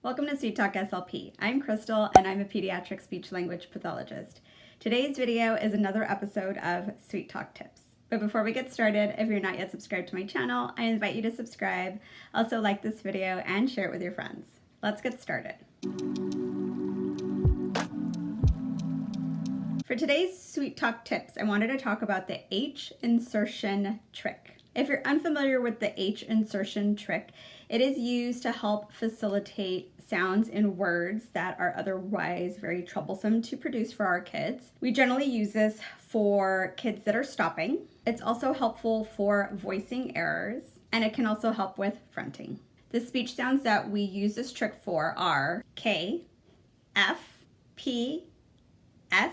Welcome to Sweet Talk SLP. I'm Krystle and I'm a pediatric speech-language pathologist. Today's video is another episode of Sweet Talk Tips. But before we get started, if you're not yet subscribed to my channel, I invite you to subscribe. Also like this video and share it with your friends. Let's get started. For today's Sweet Talk Tips, I wanted to talk about the H insertion trick. If you're unfamiliar with the H insertion trick, it is used to help facilitate sounds in words that are otherwise very troublesome to produce for our kids. We generally use this for kids that are stopping. It's also helpful for voicing errors, and it can also help with fronting. The speech sounds that we use this trick for are K, F, P, S,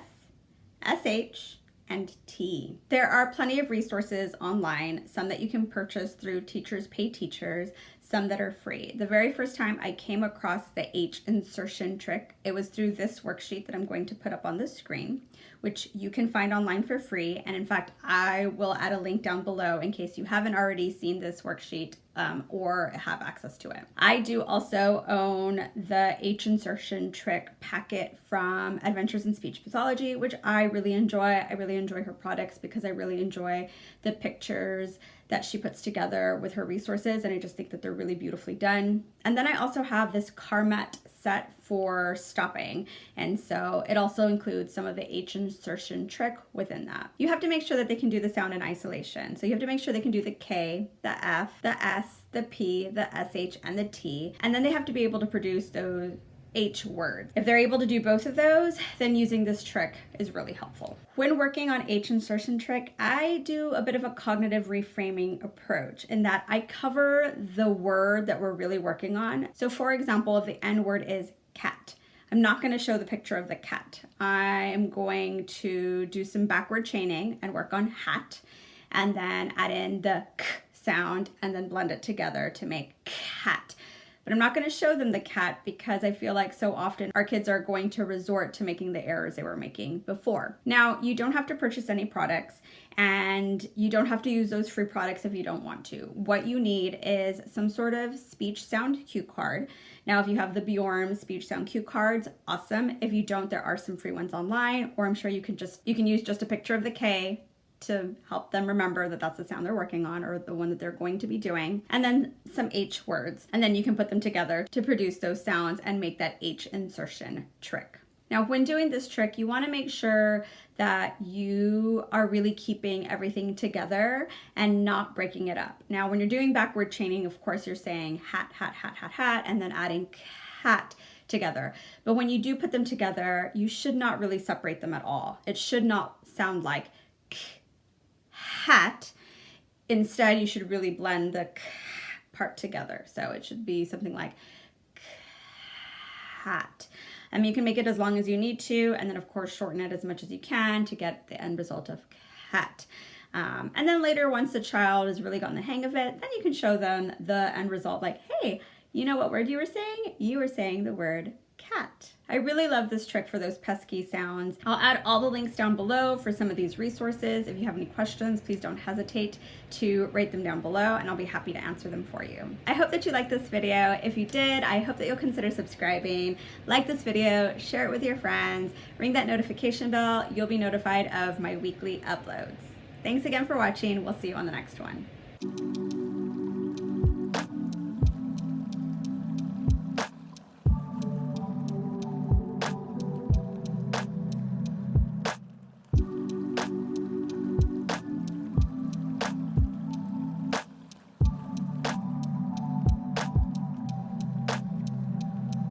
SH, and T. There are plenty of resources online, some that you can purchase through Teachers Pay Teachers, some that are free. The very first time I came across the H insertion trick, it was through this worksheet that I'm going to put up on the screen, which you can find online for free. And in fact, I will add a link down below in case you haven't already seen this worksheet or have access to it. I do also own the H insertion trick packet from Adventures in Speech Pathology, which I really enjoy. I really enjoy her products because I really enjoy the pictures that she puts together with her resources, and I just think that they're really beautifully done. And then I also have this Carmet set for stopping, and so it also includes some of the H insertion trick within that. You have to make sure that they can do the sound in isolation. So you have to make sure they can do the K, the F, the S, the P, the SH, and the T, and then they have to be able to produce those H words. If they're able to do both of those, then using this trick is really helpful. When working on H insertion trick, I do a bit of a cognitive reframing approach in that I cover the word that we're really working on. So for example, if the N word is cat, I'm not going to show the picture of the cat. I'm going to do some backward chaining and work on hat, and then add in the k sound and then blend it together to make cat. But I'm not going to show them the cat because I feel like so often our kids are going to resort to making the errors they were making before. Now, you don't have to purchase any products, and you don't have to use those free products if you don't want to. What you need is some sort of speech sound cue card. Now, if you have the Bjorn speech sound cue cards, awesome. If you don't, there are some free ones online, or I'm sure you can use just a picture of the K to help them remember that that's the sound they're working on or the one that they're going to be doing, and then some H words, and then you can put them together to produce those sounds and make that H insertion trick. Now, when doing this trick, you want to make sure that you are really keeping everything together and not breaking it up. Now, when you're doing backward chaining, of course, you're saying hat, hat, hat, hat, hat, and then adding cat together. But when you do put them together, you should not really separate them at all. It should not sound like hat. Instead, you should really blend the k part together. So it should be something like cat. You can make it as long as you need to, and then of course shorten it as much as you can to get the end result of cat. And then later, once the child has really gotten the hang of it, then you can show them the end result like, hey, you know what word you were saying? You were saying the word cat. I really love this trick for those pesky sounds. I'll add all the links down below for some of these resources. If you have any questions, please don't hesitate to write them down below, and I'll be happy to answer them for you. I hope that you liked this video. If you did, I hope that you'll consider subscribing, like this video, share it with your friends, ring that notification bell. You'll be notified of my weekly uploads. Thanks again for watching. We'll see you on the next one.